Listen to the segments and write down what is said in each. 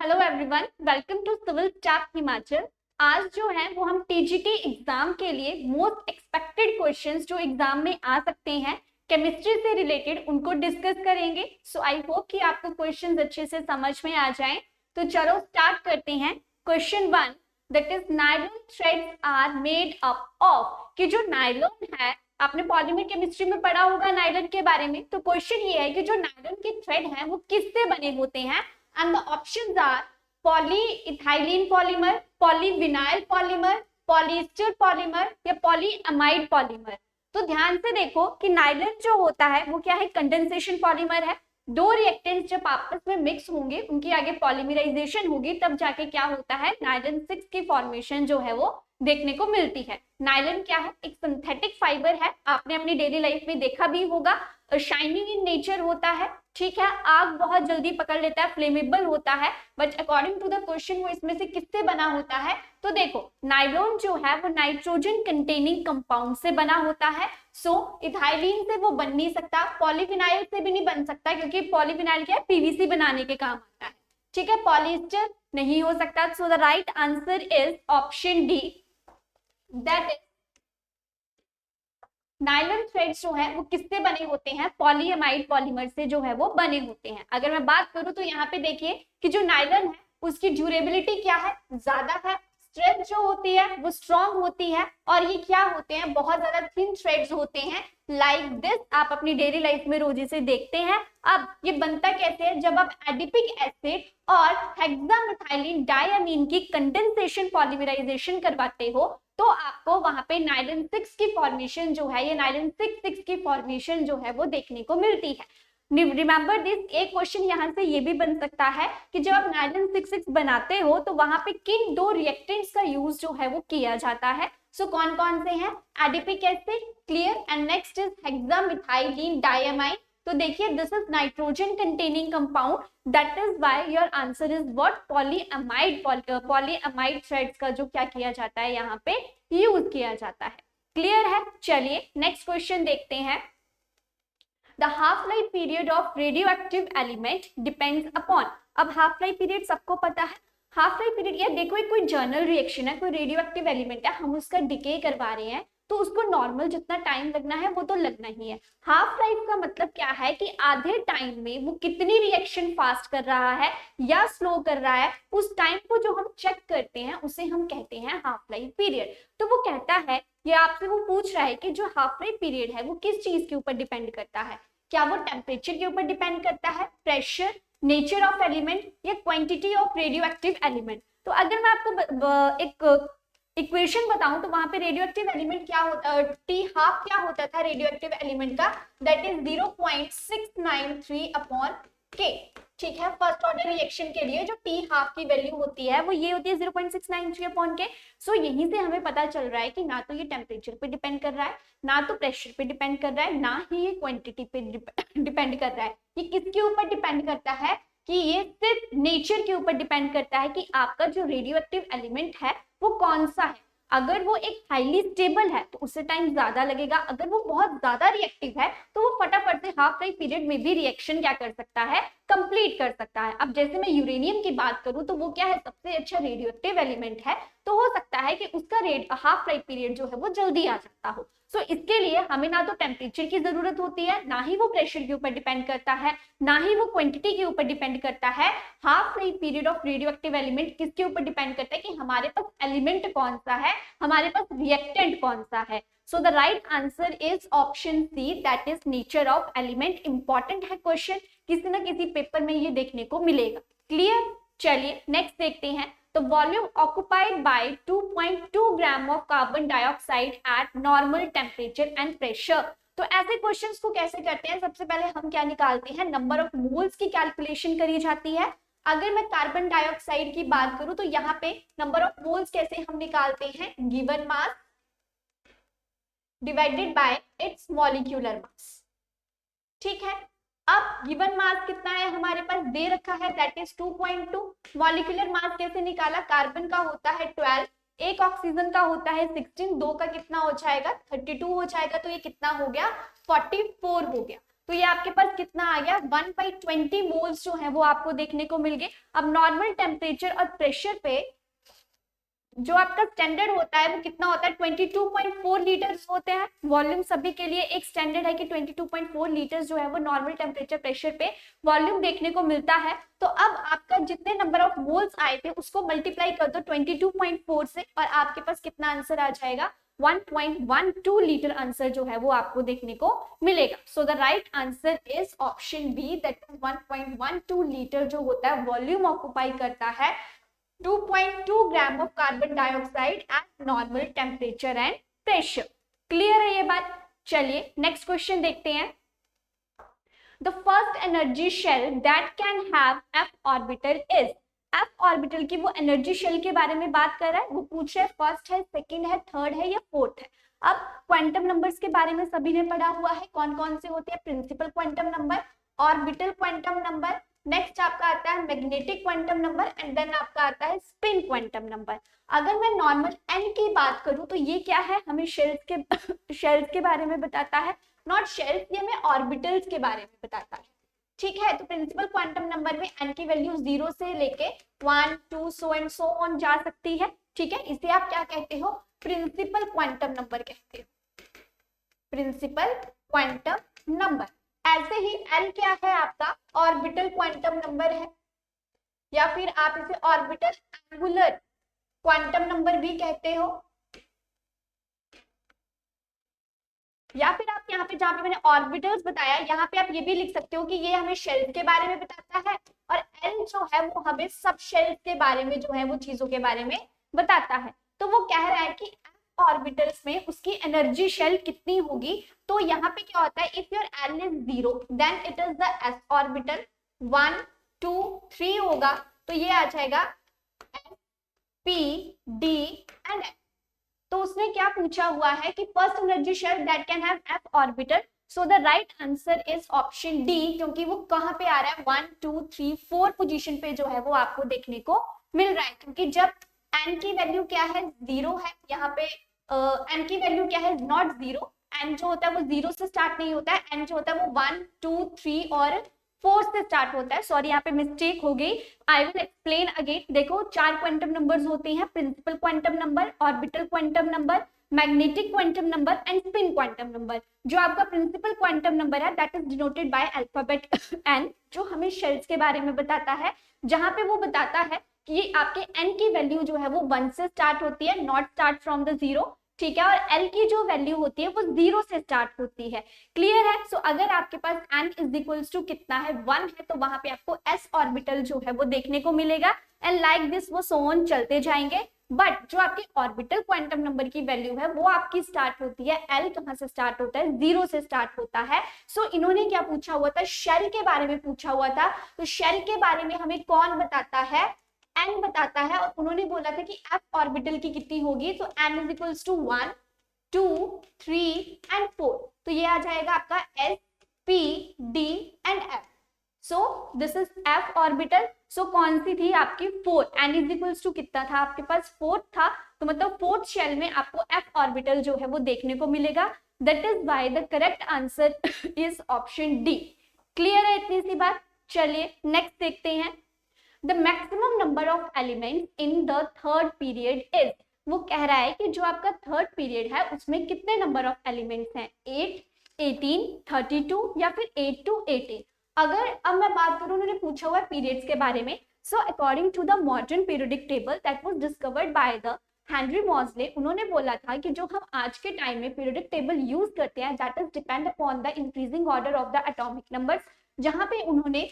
Hello everyone, welcome to civil staff Himachal. आज जो है वो हम टीजीटी एग्जाम के लिए मोस्ट एक्सपेक्टेड क्वेश्चंस जो एग्जाम में आ सकते हैं केमिस्ट्री से रिलेटेड उनको डिस्कस करेंगे। सो आई होप कि आपको क्वेश्चंस अच्छे से समझ में आ जाएं। तो चलो स्टार्ट करते हैं। Question 1 that is nylon threads are made up of. कि जो नायलॉन है, आपने पॉलीमर केमिस्ट्री में पढ़ा होगा नायलॉन के बारे में। तो क्वेश्चन ये है कि जो नायलॉन के थ्रेड हैं वो किससे बने होते हैं। And the options are polyethylene polymer, polyvinyl polymer, polyester polymer या polyamide polymer। तो ध्यान से देखो कि नायलॉन जो होता है वो क्या है, कंडेंसेशन पॉलीमर है। दो रिएक्टेंट्स जब आपस में मिक्स होंगे उनकी आगे पॉलीमराइजेशन होगी, तब जाके क्या होता है, नायलॉन 6 की फॉर्मेशन जो है वो देखने को मिलती है। नायलॉन क्या है, एक सिंथेटिक फाइबर है, आपने अपनी डेली लाइफ में देखा भी होगा। शाइनिंग इन नेचर होता है, ठीक है, आग बहुत जल्दी पकड़ लेता है, फ्लेमेबल होता है। But according to the question वो इसमें से किससे बना होता है, तो देखो नायलॉन जो है वो नाइट्रोजन कंटेनिंग कंपाउंड से बना होता है। सो इथाइलिन से वो बन नहीं सकता, पॉलीविनाइल से भी नहीं बन सकता क्योंकि पॉलीविनाइल क्या है, पीवीसी बनाने के काम आता है, ठीक है। पॉलिएस्टर नहीं हो सकता। सो the right answer is option D, that is nylon threads जो है वो किससे बने होते हैं, पॉलीएमाइड पॉलीमर से जो है वो बने होते हैं। अगर मैं बात करूं तो यहाँ पे देखिए कि जो नायलॉन है उसकी ड्यूरेबिलिटी क्या है, ज्यादा है। स्ट्रेंथ जो होती है वो स्ट्रॉन्ग होती है, और ये क्या होते हैं, बहुत ज्यादा थिन थ्रेड्स होते हैं लाइक दिस। आप अपनी डेली लाइफ में रोज इसे देखते हैं। अब ये बनता कैसे है, जब आप एडिपिक एसिड और हेक्सामिथाइलिन डायमीन की कंडेंसेशन पॉलीमराइजेशन करवाते हो तो आपको वहां पे नायलॉन 6 की फॉर्मेशन जो है, ये नायलॉन 6 की फॉर्मेशन जो है वो देखने को मिलती है। रिमेंबर दिस, एक क्वेश्चन यहाँ से ये भी बन सकता है कि जब आप नायलॉन 6 बनाते हो तो वहां पे किन दो रिएक्टेंट्स का यूज जो है वो किया जाता है। सो कौन कौन से हैं, adipic acid, clear, and next is hexamethylene diamine. तो देखिए this is nitrogen containing compound, that is why your answer is what, polyamide. Polyamide threads का जो क्या किया जाता है यहाँ पे यूज किया जाता है। क्लियर है। चलिए नेक्स्ट क्वेश्चन देखते हैं। The half-life period of radioactive element depends upon। अब हाफ लाइफ पीरियड सबको पता है। हाफ लाइफ पीरियड, या देखो एक कोई जर्नल रिएक्शन है, कोई रेडियोएक्टिव एलिमेंट है, हम उसका डिके करवा रहे हैं तो उसको नॉर्मल जितना टाइम लगना है वो तो लगना ही है। हाफ लाइफ का मतलब क्या है कि आधे टाइम में वो कितनी रिएक्शन फास्ट कर रहा है या स्लो कर रहा है, उस टाइम को जो हम चेक करते हैं उसे हम कहते हैं हाफ लाइफ पीरियड। तो वो कहता है, ये आपसे वो पूछ रहा है कि जो हाफ लाइफ पीरियड है वो किस चीज के ऊपर डिपेंड करता है। क्या वो टेम्परेचर के ऊपर डिपेंड करता है, प्रेशर, नेचर ऑफ एलिमेंट, या quantity of radio active element. तो अगर मैं आपको एक इक्वेशन बताऊं तो वहां पे रेडियो एक्टिव एलिमेंट क्या होता, टी हाफ क्या होता था रेडियो एक्टिव एलिमेंट का, दैट इज 0.693 अपॉन के, ठीक है। फर्स्ट ऑर्डर रिएक्शन के लिए जो टी हाफ की वैल्यू होती है वो ये होती है 0.693 अपॉन के। सो यहीं से हमें पता चल रहा है कि ना तो ये टेम्परेचर पे डिपेंड कर रहा है, ना तो प्रेशर पे डिपेंड कर रहा है, ना ही ये क्वांटिटी पे डिपेंड कर रहा है। ये किसके ऊपर डिपेंड करता है, कि ये सिर्फ नेचर के ऊपर डिपेंड करता है कि आपका जो रेडियो एक्टिव एलिमेंट है वो कौन सा है। अगर वो एक हाईली स्टेबल है तो उससे टाइम ज्यादा लगेगा, अगर वो बहुत ज्यादा रिएक्टिव है तो वो फटाफट से हाफ लाइफ पीरियड में भी रिएक्शन क्या कर सकता है, कंप्लीट कर सकता है। अब जैसे मैं यूरेनियम की बात करूं तो वो क्या है, सबसे अच्छा रेडियोएक्टिव एलिमेंट है, तो हो सकता है कि उसका हाफ लाइफ पीरियड जो है वो जल्दी आ सकता हो। सो इसके लिए हमें ना तो टेम्परेचर की जरूरत होती है, ना ही वो प्रेशर के ऊपर डिपेंड करता है, ना ही वो क्वांटिटी के ऊपर डिपेंड करता है। Half life period of radioactive element किसके ऊपर डिपेंड करता है, कि हमारे पास एलिमेंट कौन सा है, हमारे पास रिएक्टेंट कौन सा है। So the right answer is option C, that is nature of element. Important है क्वेश्चन, किसी ना किसी पेपर में ये देखने को मिलेगा। क्लियर। चलिए नेक्स्ट देखते हैं। तो volume occupied by 2.2 gram of carbon dioxide at normal temperature and pressure. तो ऐसे क्वेश्चंस को कैसे करते हैं, सबसे पहले हम क्या निकालते हैं, नंबर ऑफ मोल्स की कैलकुलेशन करी जाती है। अगर मैं कार्बन डाइऑक्साइड की बात करूं तो यहाँ पे नंबर ऑफ मोल्स कैसे हम निकालते हैं, given mass divided by it's molecular मास, ठीक है। अब गिवन मास कितना है हमारे पास दे रखा है, दैट इज 2.2। मॉलिक्यूलर मास कैसे निकाला, कार्बन का होता है 12, एक ऑक्सीजन का होता है 16, दो का कितना हो जाएगा 32 हो जाएगा, तो ये कितना हो गया 44 हो गया। तो ये आपके पास कितना आ गया 1/20 मोल्स जो है वो आपको देखने को मिल गए। अब नॉर्मल टेम्परेचर और प्रेशर पे जो आपका स्टैंडर्ड होता है वो कितना होता है 22.4 लीटर्स होते हैं। वॉल्यूम सभी के लिए एक स्टैंडर्ड है कि 22.4 लीटर्स जो है वो नॉर्मल टेम्परेचर प्रेशर पे वॉल्यूम देखने को मिलता है। तो अब आपका जितने नंबर ऑफ मोल्स आए थे उसको मल्टीप्लाई कर दो 22.4 से और आपके पास कितना आंसर आ जाएगा 1.12 लीटर आंसर जो है वो आपको देखने को मिलेगा। So the right answer is option B, that is 1.12 litre जो होता है वॉल्यूम ऑक्यूपाई करता है 2.2 gram of carbon dioxide at normal temperature and pressure. Clear है ये बात? चलिए नेक्स्ट क्वेश्चन देखते हैं। The first energy shell that can have f orbital is. F orbital की वो एनर्जी शेल के बारे में बात कर रहा है, वो पूछ रहा है फर्स्ट है, सेकंड है, थर्ड है या फोर्थ है। अब क्वांटम नंबर्स के बारे में सभी ने पढ़ा हुआ है, कौन कौन से होते हैं, principal quantum number, orbital quantum number, next आपका आता है magnetic quantum number and then आपका आता है स्पिन क्वांटम नंबर। अगर मैं नॉर्मल एन की बात करूं तो ये क्या है, हमें शेल्स के बारे में बताता है, नॉट शेल्स, ये हमें ऑर्बिटल्स के बारे में बताता है। ठीक है, तो प्रिंसिपल क्वांटम नंबर में एन की वैल्यू 0 से लेके 1 2 सो एंड सो ऑन जा सकती है। ठीक है, इसे आप क्या कहते हो, प्रिंसिपल क्वांटम नंबर कहते हो, प्रिंसिपल क्वांटम नंबर। ऐसे ही एल क्या है आपका, ऑर्बिटल क्वांटम नंबर है, या फिर आप इसे ऑर्बिटल एंगुलर क्वांटम नंबर भी कहते हो, या फिर आप यहाँ पे जहाँ पे मैंने ऑर्बिटल्स बताया यहाँ पे आप ये भी लिख सकते हो कि ये हमें शेल्स के बारे में बताता है और एल जो है वो हमें सब शेल्स के बारे में जो है वो चीजों के बारे में बताता है। तो वो कह रहा है कि ऑर्बिटल्स में उसकी एनर्जी शेल कितनी होगी। तो यहाँ पे क्या होता है, if your l is 0 then it is the s orbital, 1 2 3 होगा तो ये आ जाएगा s P D and f. तो उसने क्या पूछा हुआ है कि first energy shell that can have f orbital, so the right answer is option D, क्योंकि वो कहाँ पे आ रहा है 1 2 3 4 पोजीशन पे जो है वो आपको देखने को मिल रहा है। क्योंकि जब एन की वैल्यू क्या है 0 है, यहाँ पे एन की वैल्यू क्या है नॉट 0, एन जो होता है वो 0 से स्टार्ट नहीं होता है, एन जो होता है वो 1 2 3 और 4 से स्टार्ट होता है। सॉरी यहाँ पे मिस्टेक हो गई, आई विल एक्सप्लेन अगेन। देखो 4 क्वांटम नंबर्स होते हैं, principal quantum number, orbital quantum number, magnetic quantum number and spin quantum number. जो आपका प्रिंसिपल क्वांटम नंबर है that is denoted by alphabet n, जो हमें शेल्स के बारे में बताता है, जहां पे वो बताता है कि आपके एन की वैल्यू जो है वो 1 से स्टार्ट होती है, नॉट स्टार्ट फ्रॉम द 0। ठीक है, और एल की जो वैल्यू होती है वो 0 से स्टार्ट होती है। क्लियर है? सो अगर आपके पास एन इज इक्वल्स टू कितना है 1 है तो वहां पे आपको एस ऑर्बिटल जो है वो देखने को मिलेगा एंड लाइक दिस वो सो ऑन चलते जाएंगे। बट जो आपकी ऑर्बिटल क्वांटम नंबर की वैल्यू है वो आपकी स्टार्ट होती है, एल कहां से स्टार्ट होता है 0 से स्टार्ट होता है। सो इन्होंने क्या पूछा हुआ था, शेल के बारे में पूछा हुआ था। तो शेल के बारे में हमें कौन बताता है, एन बताता है, और उन्होंने बोला था कि एफ ऑर्बिटल की कितनी होगी, तो n is equals to 1 2 3 and 4। तो ये आ जाएगा आपका S P D and F. So this is F orbital. So कौन सी थी आपकी 4, एन इज इक्वल्स टू कितना था आपके पास 4 था, तो मतलब 4th शेल में आपको एफ ऑर्बिटल जो है वो देखने को मिलेगा। That is why the correct answer is option D. Clear है इतनी सी बात? चलिए नेक्स्ट देखते हैं। The maximum number of elements in the third period is. वो कह रहा है कि जो आपका थर्ड पीरियड है उसमें कितने नंबर ऑफ एलिमेंट्स हैं, 8 18 32 या फिर 8 to 18। अगर अब मैं बात करूं, उन्होंने पूछा हुआ है पीरियड्स के बारे में। So according to the modern periodic table that was discovered by the Henry Moseley, उन्होंने बोला था कि जो हम आज के टाइम में पीरियोडिक टेबल यूज करते हैं that is depend upon the increasing order of the atomic numbers, जहां पे उन्होंने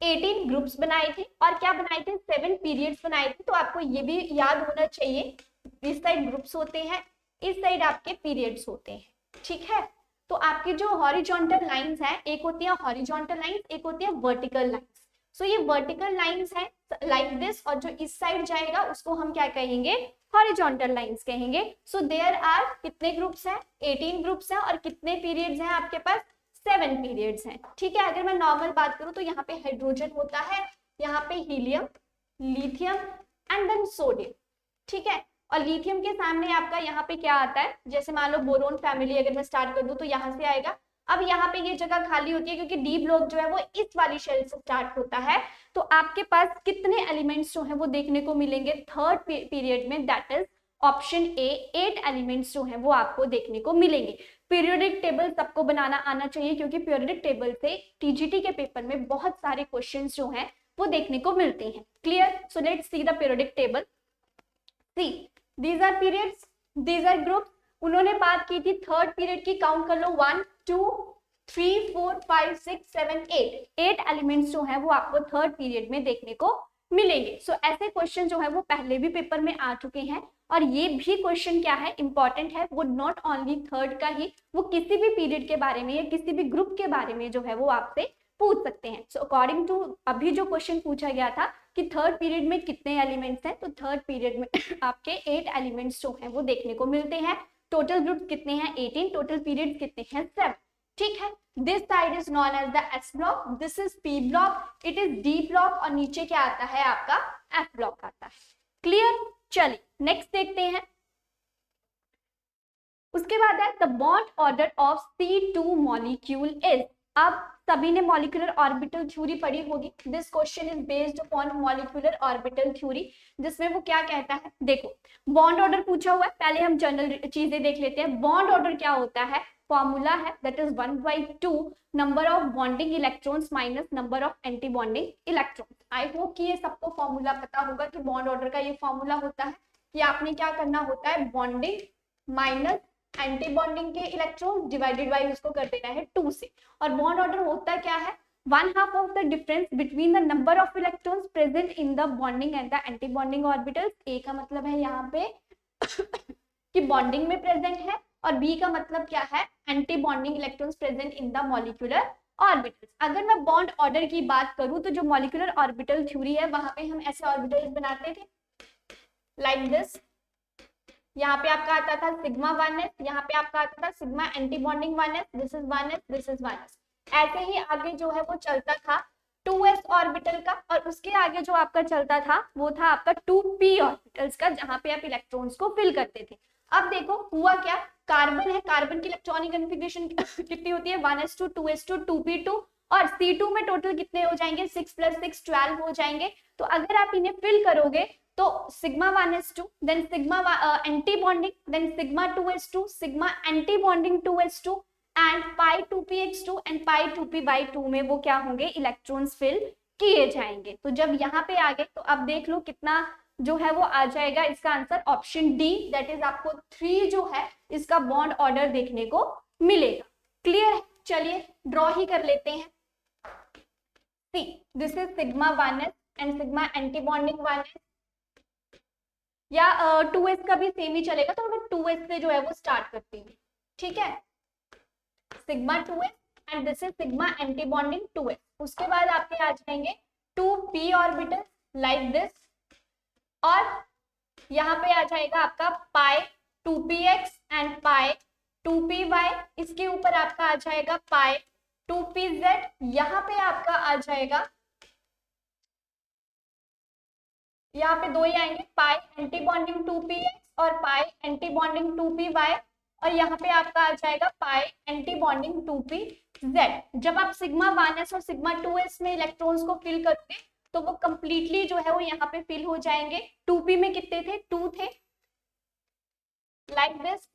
18 ग्रुप्स बनाए थे और क्या बनाए थे, 7 पीरियड्स बनाए थे। तो आपको ये भी याद होना चाहिए, इस साइड ग्रुप्स होते हैं, इस साइड आपके पीरियड्स होते हैं। ठीक है, तो आपकी जो हॉरिजॉन्टल लाइंस हैं, एक होती है हॉरिजॉन्टल लाइंस, एक होती है वर्टिकल लाइंस। सो ये वर्टिकल लाइंस है लाइक दिस, और जो इस साइड जाएगा उसको हम क्या कहेंगे, हॉरिजॉन्टल लाइंस कहेंगे। सो देयर आर कितने ग्रुप्स हैं, 18 ग्रुप्स हैं, और कितने पीरियड्स हैं आपके पास, 7 पीरियड्स हैं। ठीक है, अगर मैं नॉर्मल बात करूं तो यहाँ पे हाइड्रोजन होता है, यहाँ पे helium, lithium and then sodium. ठीक है, और लिथियम के सामने आपका यहाँ पे क्या आता है, जैसे मान लो बोरोन फैमिली अगर मैं स्टार्ट कर दूं तो यहाँ से आएगा, अब यहाँ पे ये जगह खाली होती है क्योंकि डी ब्लॉक जो है वो इस वाली शेल से स्टार्ट होता है। तो आपके पास कितने एलिमेंट्स जो है वो देखने को मिलेंगे थर्ड पीरियड में, that is option A, 8 elements जो है वो आपको देखने को मिलेंगे। पीरियोडिक टेबल सबको बनाना आना चाहिए क्योंकि पीरियोडिक टेबल से टीजीटी के पेपर में बहुत सारे क्वेश्चंस जो हैं वो देखने को मिलते हैं। Clear? So let's see the periodic table. See these are periods, these are groups. उन्होंने बात की थी थर्ड पीरियड की, काउंट कर लो 1 2 3 4 5 6 7 8 एलिमेंट्स जो है वो आपको थर्ड पीरियड में देखने को मिलेंगे। सो ऐसे क्वेश्चन जो है वो पहले भी पेपर में आ चुके हैं और ये भी क्वेश्चन क्या है, इंपॉर्टेंट है, वो नॉट ओनली थर्ड का ही, वो किसी भी पीरियड के बारे में या किसी भी ग्रुप के बारे में जो है वो आपसे पूछ सकते हैं। सो अकॉर्डिंग टू अभी जो क्वेश्चन पूछा गया था कि थर्ड पीरियड में कितने एलिमेंट्स हैं, तो थर्ड पीरियड में आपके 8 एलिमेंट्स जो हैं वो देखने को मिलते हैं। टोटल ग्रुप कितने हैं 18, टोटल पीरियड कितने हैं 7। ठीक है, this side is known as the s block, this is p block, it is d block और नीचे क्या आता है आपका एफ ब्लॉक आता है। क्लियर? चलिए नेक्स्ट देखते हैं। उसके बाद है the bond order of C2 molecule is. अब सभी ने मॉलिक्यूलर ऑर्बिटल थ्योरी पढ़ी होगी। This question is based upon molecular orbital theory, जिसमें वो क्या कहता है, देखो बॉन्ड ऑर्डर पूछा हुआ है, पहले हम जनरल चीजें देख लेते हैं। बॉन्ड ऑर्डर क्या होता है, फॉर्मूला है that is 1/2 number of bonding electrons minus number of anti bonding electrons. I hope कि ये सबको फॉर्मूला पता होगा कि बॉन्ड ऑर्डर का ये फॉर्मूला होता है कि आपने क्या करना होता है, बॉन्डिंग माइनस एंटी बॉन्डिंग के इलेक्ट्रॉन डिवाइडेड बाय उसको कर देना है 2 से। और बॉन्ड ऑर्डर होता क्या है, 1/2 of the difference between the number of electrons present in the bonding and the anti bonding orbitals. A का मतलब है यहाँ पे कि बॉन्डिंग में प्रेजेंट है और बी का मतलब क्या है, anti bonding electrons present in the molecular orbitals. अगर मैं बॉन्ड ऑर्डर की बात करूं तो जो मॉलिक्यूलर ऑर्बिटल थ्योरी है वहां पे हम ऐसे ऑर्बिटल्स बनाते थे लाइक दिस। यहाँ पे आपका आता था सिग्मा 1s, यहाँ पे आपका आता था sigma anti bonding 1s, this is 1s, this is 1s। ऐसे ही आगे जो है वो चलता था 2s ऑर्बिटल का, और उसके आगे जो आपका चलता था वो था आपका 2p ऑर्बिटल्स का, जहां पे आप इलेक्ट्रॉन्स को फिल करते थे। अब देखो हुआ क्या, कार्बन है, कार्बन की इलेक्ट्रॉनिक कॉन्फ़िगरेशन कितनी होती है 1s2 2s2 2p2, और C2 में टोटल कितने हो जाएंगे 6 + 6 12 हो जाएंगे। तो अगर आप इन्हें फिल करोगे तो sigma 1s2 then sigma anti bonding then sigma 2s2 sigma anti bonding 2s2 and pi 2px2 and pi 2p/2 में वो क्या होंगे, इलेक्ट्रॉन्स फिल किए जाएंगे। तो जब यहाँ पे आ गए तो अब देख लो कितना जो है वो आ जाएगा, इसका answer option D, that is आपको 3 जो है इसका बॉन्ड ऑर्डर देखने को मिलेगा। क्लियर है? चलिए ड्रॉ ही कर लेते हैं। See this is sigma 1s and sigma anti bonding 1s, या 2s का भी सेम ही चलेगा, तो मैं 2s से जो है वो स्टार्ट करती हूँ। ठीक है, sigma 2s and this is sigma anti bonding 2s। उसके बाद आपके आ जाएंगे 2p ऑर्बिटल लाइक दिस, और यहाँ पे आ जाएगा आपका पाई 2px एंड पाई 2py, इसके ऊपर आपका आ जाएगा पाई 2pz, यहाँ पे आपका आ जाएगा, यहाँ पे 2 ही आएंगे, पाई एंटी बॉन्डिंग 2px और पाई एंटी बॉन्डिंग 2py, और यहाँ पे आपका आ जाएगा पाई एंटी बॉन्डिंग 2pz। जब आप सिग्मा 1s और सिग्मा 2s में इलेक्ट्रॉन्स को फिल करोगे तो वो कंप्लीटली जो है वो यहाँ पे फिल हो जाएंगे। 2p में कितने थे, 2 थे लाइक दिस।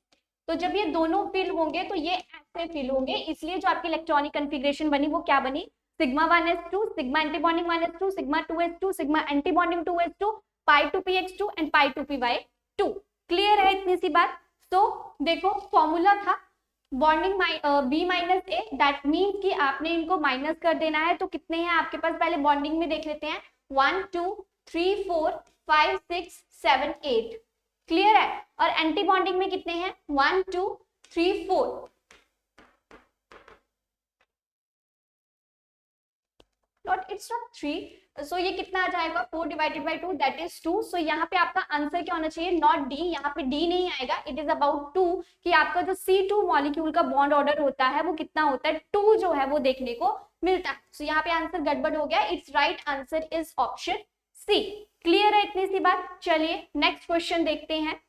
तो जब ये दोनों फिल होंगे तो ये ऐसे फिल होंगे, इसलिए जो आपकी इलेक्ट्रॉनिक कॉन्फ़िगरेशन बनी वो क्या बनी, sigma 1s2 sigma anti bonding 1s2 sigma 2s2 sigma anti bonding 2s2 pi 2px2 and pi 2py2। Clear है इतनी सी बात? तो देखो फॉर्मूला था bonding b minus A, that means कि आपने इनको माइनस कर देना है। तो कितने हैं आपके पास, पहले बॉन्डिंग में देख लेते हैं, 1 2 3 4 5 6 7 8। क्लियर है? और एंटी बॉन्डिंग में कितने हैं, 1 2 3 4, नॉट इट्स नॉट 3, सो ये कितना आ जाएगा 4 / 2 दैट इज 2। सो यहाँ पे आपका आंसर क्या होना चाहिए, नॉट डी, यहाँ पे डी नहीं आएगा, इट इज अबाउट 2, कि आपका जो C2 मॉलिक्यूल का बॉन्ड ऑर्डर होता है वो कितना होता है, 2 जो है वो देखने को मिलता है। सो यहाँ पे आंसर गड़बड़ हो गया, it's right answer is option C. Clear है इतनी सी बात? चलिए नेक्स्ट क्वेश्चन देखते हैं।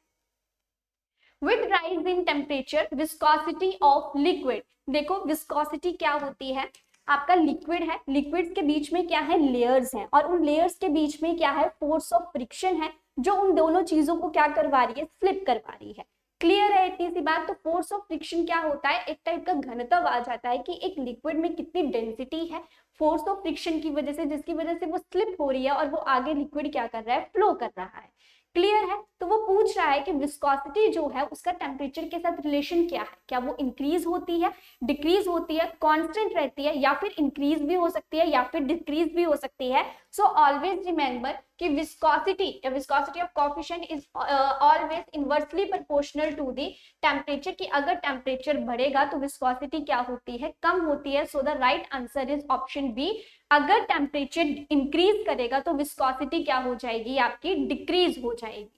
With rise in temperature viscosity of liquid. देखो विस्कोसिटी क्या होती है, आपका लिक्विड है, लिक्विड्स के बीच में क्या है, लेयर्स हैं, और उन लेयर्स के बीच में क्या है, फोर्स ऑफ फ्रिक्शन है जो उन दोनों चीजों को क्या करवा रही है, स्लिप करवा रही है। क्लियर है इतनी सी बात। तो फोर्स ऑफ फ्रिक्शन क्या होता है, एक टाइप का घनत्व आ जाता है कि एक लिक्विड में कितनी डेंसिटी है फोर्स ऑफ फ्रिक्शन की वजह से, जिसकी वजह से वो स्लिप हो रही है और वो आगे लिक्विड क्या कर रहा है, फ्लो कर रहा है। क्लियर है। तो वो पूछ रहा है कि विस्कोसिटी जो है उसका टेम्परेचर के साथ रिलेशन क्या है, क्या वो इंक्रीज होती है, डिक्रीज होती है, कांस्टेंट रहती है, या फिर इंक्रीज भी हो सकती है या फिर डिक्रीज भी हो सकती है। सो ऑलवेज रिमेंबर कि viscosity of coefficient is always inversely proportional to the temperature, कि अगर टेम्परेचर बढ़ेगा तो विस्कोसिटी क्या होती है, कम होती है। So the right answer is option B. अगर टेम्परेचर इंक्रीज करेगा तो विस्कोसिटी क्या हो जाएगी, आपकी डिक्रीज हो जाएगी।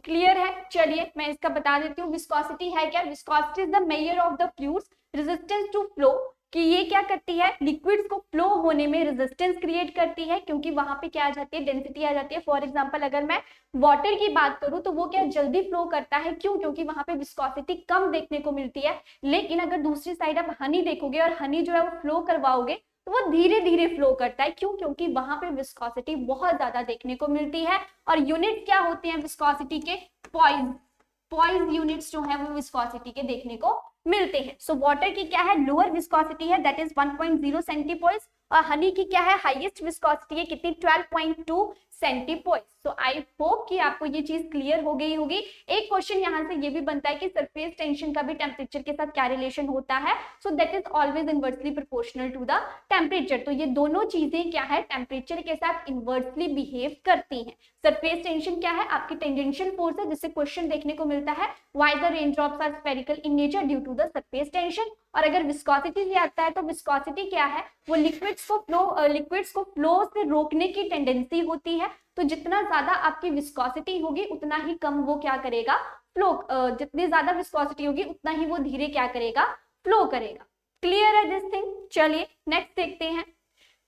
क्लियर है। चलिए मैं इसका बता देती हूँ विस्कोसिटी है क्या। Viscosity is the measure of the fluid's resistance to flow, कि ये क्या करती है, लिक्विड्स को फ्लो होने में रेजिस्टेंस क्रिएट करती है, क्योंकि वहां पे क्या आ जाती है, डेंसिटी आ जाती है। फॉर एग्जांपल अगर मैं वाटर की बात करूं तो वो क्या जल्दी फ्लो करता है, क्यों, क्योंकि वहां पे विस्कोसिटी कम देखने को मिलती है। लेकिन अगर दूसरी साइड आप हनी देखोगे और हनी जो है वो फ्लो करवाओगे तो वो धीरे धीरे फ्लो करता है, क्यों, क्योंकि वहां पे विस्कोसिटी बहुत ज्यादा देखने को मिलती है। और यूनिट क्या होते हैं विस्कोसिटी के, पॉइज यूनिट्स जो है वो विस्कोसिटी के देखने को मिलते हैं। सो वाटर की क्या है, लोअर विस्कोसिटी है, दैट इज 1.0 सेंटीपोइस, और हनी की क्या है, हाईएस्ट विस्कोसिटी है, कितनी, 12.2 सेंटीपोइस। सो आई होप कि आपको ये चीज क्लियर हो गई होगी। एक क्वेश्चन यहाँ से ये भी बनता है कि सरफेस टेंशन का भी टेम्परेचर के साथ क्या रिलेशन होता है। So that is always inversely proportional to the temperature. तो ये दोनों चीजें क्या है, टेम्परेचर के साथ इनवर्सली बिहेव करती हैं। सरफेस टेंशन क्या है, आपकी टेंजेंशियल फोर्स है, जिससे क्वेश्चन देखने को मिलता है why the raindrops are spherical in nature due to the surface tension. और अगर विस्कोसिटी से आता है तो विस्कोसिटी क्या है, वो लिक्विड्स को फ्लो से रोकने की टेंडेंसी होती है। तो जितना ज्यादा आपकी विस्कोसिटी होगी उतना ही कम वो क्या करेगा, फ्लो, जितनी ज्यादा विस्कोसिटी होगी उतना ही वो धीरे क्या करेगा, फ्लो करेगा। क्लियर है दिस थिंग। चलिए नेक्स्ट देखते हैं,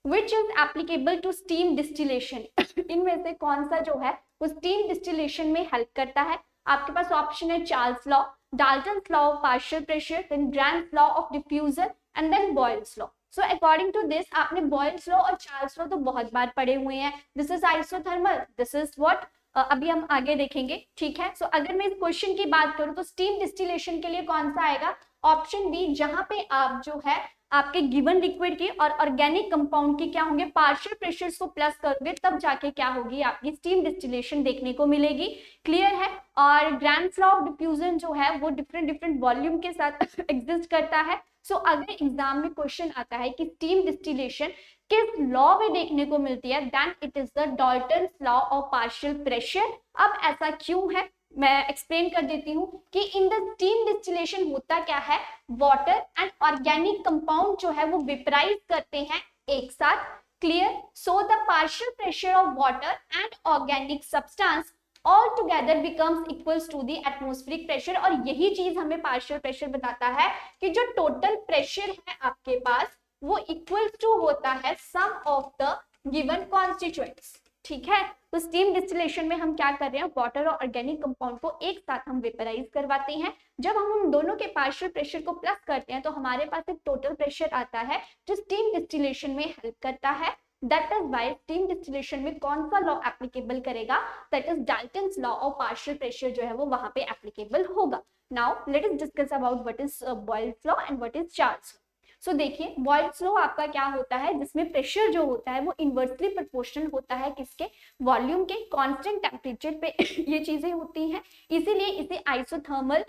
which is applicable to steam distillation. इनमें से कौन सा जो है वो स्टीम डिस्टिलेशन में हेल्प करता है। आपके पास ऑप्शन है Charles law, Dalton's law of partial pressure, then Grant's law of diffusion and then Boyle's law. So according to this आपने बॉयल्स लॉ और चार्ल्स लॉ तो बहुत बार पढ़े हुए हैं। This is isothermal, this is what, अभी हम आगे देखेंगे। ठीक है। सो अगर मैं इस क्वेश्चन की बात करूं तो स्टीम डिस्टिलेशन के लिए कौन सा आएगा, ऑप्शन बी, जहां पे आप जो है आपके गिवन लिक्विड की और ऑर्गेनिक कंपाउंड की क्या होंगे, पार्शियल प्रेशर्स को प्लस करोगे तब जाके क्या होगी, आपकी स्टीम डिस्टिलेशन देखने को मिलेगी। क्लियर है। और ग्रांट्स लॉ ऑफ डिफ्यूजन जो है वो डिफरेंट वॉल्यूम के साथ एग्जिस्ट करता है। सो अगर एग्जाम में क्वेश्चन आता है कि स्टीम डिस्टिलेशन किस लॉ में देखने को मिलती है, then it is the Dalton's law of partial pressure. अब ऐसा क्यों है मैं एक्सप्लेन कर देती हूँ कि इन द स्टीम डिस्टिलेशन होता क्या है, वाटर एंड ऑर्गेनिक कंपाउंड जो है वो वेपराइज करते हैं एक साथ। Clear. So the partial pressure of water and organic substance all together becomes equals to the atmospheric pressure. और यही चीज हमें पार्शियल प्रेशर बताता है कि जो टोटल प्रेशर है आपके पास वो इक्वल्स टू होता है सम ऑफ द गिवन कॉन्स्टिट्यूएंट्स। ठीक है। तो स्टीम डिस्टिलेशन में हम क्या कर रहे हैं, वाटर और ऑर्गेनिक कंपाउंड को एक साथ हम वेपराइज करवाते हैं। जब हम उन दोनों के पार्शियल प्रेशर को प्लस करते हैं तो हमारे पास एक टोटल प्रेशर आता है जो स्टीम डिस्टिलेशन में हेल्प करता है। That is why steam distillation में कौन सा लॉ एप्लीकेबल करेगा, that is Dalton's law of partial pressure जो है वो वहां पे एप्लीकेबल होगा। Now let us discuss about what is Boyle's law and what is Charles law. So देखिए बॉयल्स लॉ आपका क्या होता है, जिसमें प्रेशर जो होता है वो इनवर्सली प्रोपोर्शनल होता है किसके, वॉल्यूम के, कांस्टेंट टेम्परेचर पे ये चीजें होती हैं, इसीलिए इसे आइसोथर्मल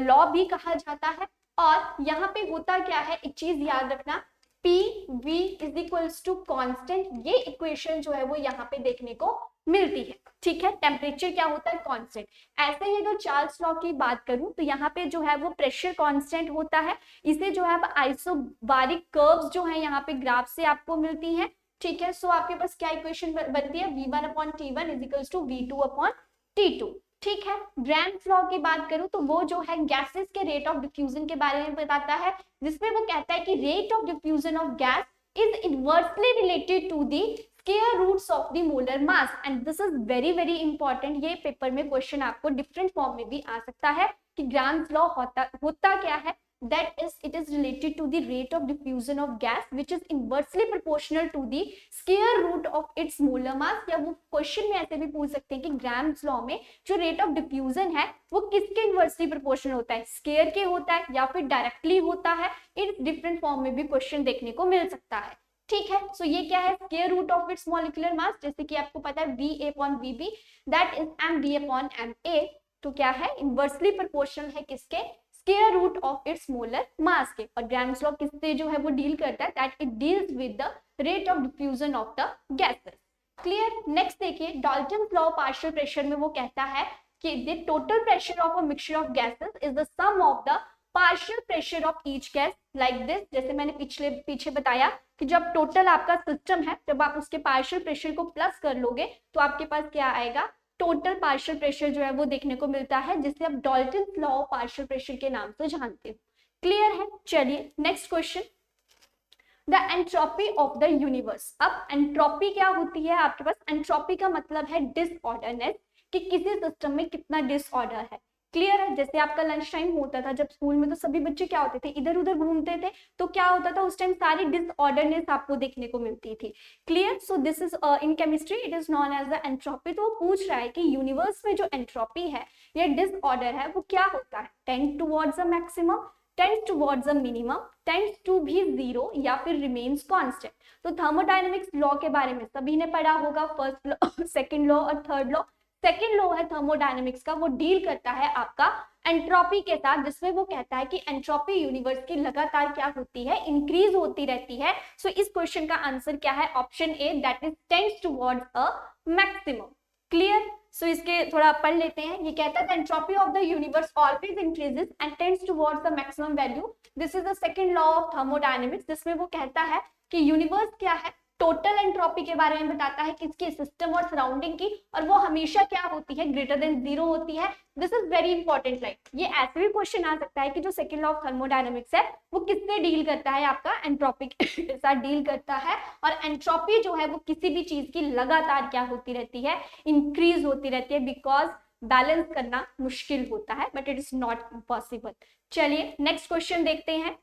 लॉ भी कहा जाता है। और यहाँ पे होता क्या है, एक चीज याद रखना, PV is equals to constant, ये इक्वेशन जो है वो यहाँ पे देखने को मिलती है। ठीक है। टेम्परेचर क्या होता है, कांस्टेंट। ऐसे ही अगर चार्ल्स लॉ की बात करूं तो यहाँ पे जो है वो प्रेशर कांस्टेंट होता है। इसे जो है आइसोबारिक कर्व्स जो है यहाँ पे ग्राफ से आपको मिलती हैं। ठीक है। सो आपके पास क्या इक्वेशन बनती है, V1/T1 is equals to V2/T2। ठीक है। ग्रांट्स लॉ की बात करूं तो वो जो है गैसेस के रेट ऑफ डिफ्यूजन के बारे में बताता है, जिसमें वो कहता है कि rate of diffusion of gas is inversely related to the square roots of the molar mass, and this is very very important. ये पेपर में क्वेश्चन आपको डिफरेंट फॉर्म में भी आ सकता है कि ग्राम्स लॉ होता क्या है, that is it is related to the rate of diffusion of gas which is inversely proportional to the square root of its molar mass। या वो क्वेश्चन में ऐसे भी पूछ सकते हैं कि ग्राम्स लॉ में जो रेट ऑफ डिफ्यूजन है वो किसके इनवर्सली प्रोपोर्शनल होता है, स्क्वायर के होता है या फिर डायरेक्टली होता है। इन डिफरेंट फॉर्म में भी क्वेश्चन देखने को मिल सकता है, ठीक है। सो ये क्या है, square root of its molecular mass, जैसे कि आपको पता है VA upon VB that is MB upon MA। तो क्या है, इनवर्सली प्रोपोर्शनल है किसके, square root of its molar mass के। और ग्राम्स लॉ किससे जो है वो डील करता है, that it deals with the rate of diffusion of the gases. Clear. Next देखिए, डाल्टन लॉ पार्शियल प्रेशर में वो कहता है कि the total pressure of a mixture of gases is the sum of the partial pressure of each gas like this. जैसे मैंने पीछे बताया कि जब टोटल आपका सिस्टम है, जब आप उसके पार्शियल प्रेशर को प्लस कर लोगे तो आपके पास क्या आएगा, टोटल पार्शियल प्रेशर जो है वो देखने को मिलता है, जिसे आप Dalton law of partial pressure के नाम से जानते हो। क्लियर है। चलिए next question, the entropy of the universe. अब एंट्रोपी क्या होती है आपके पास, एंट्रोपी का मतलब है डिसऑर्डरनेस, कि किसी सिस्टम में कितना डिसऑर्डर है। क्लियर है। जैसे आपका लंच टाइम होता था जब स्कूल में, तो सभी बच्चे क्या होते थे, इधर उधर घूमते थे, तो क्या होता था उस टाइम सारी डिसऑर्डरनेस आपको देखने को मिलती थी। Clear. So this is in chemistry it is known as the entropy. तो वो पूछ रहा है कि यूनिवर्स में जो एंट्रोपी है या डिसऑर्डर है वो क्या होता है, tend towards a maximum, tends towards a minimum, tends to भी जीरो, या फिर रिमेन्स कांस्टेंट। तो थर्मोडायनेमिक्स लॉ के बारे में सभी ने पढ़ा होगा, फर्स्ट लॉ, सेकंड लॉ और थर्ड लॉ। सेकेंड लॉ है थर्मोडायनेमिक्स का, वो डील करता है आपका एंट्रोपी के साथ, जिसमें वो कहता है कि एंट्रोपी यूनिवर्स की लगातार क्या होती है, इंक्रीज होती रहती है। सो इस क्वेश्चन का आंसर क्या है, option A, that is tends towards a maximum. Clear. So इसके थोड़ा पढ़ लेते हैं। ये कहता है entropy of the universe always increases and tends towards the maximum value. This is the second law of thermodynamics, जिसमें वो कहता है कि यूनिवर्स क्या है, टोटल एंट्रोपी के बारे में बताता है किसकी, सिस्टम और सराउंडिंग की, और वो हमेशा क्या होती है, ग्रेटर देन जीरो होती है। This is very important. Like ये ऐसे भी क्वेश्चन आ सकता है कि जो सेकंड लॉ ऑफ थर्मोडायनेमिक्स है वो किससे डील करता है, आपका एंट्रोपी के साथ डील करता है। और एंट्रोपी जो है वो किसी भी चीज की लगातार क्या होती रहती है, इंक्रीज होती रहती है, बिकॉज बैलेंस करना मुश्किल होता है, but it is not impossible. चलिए नेक्स्ट क्वेश्चन देखते हैं।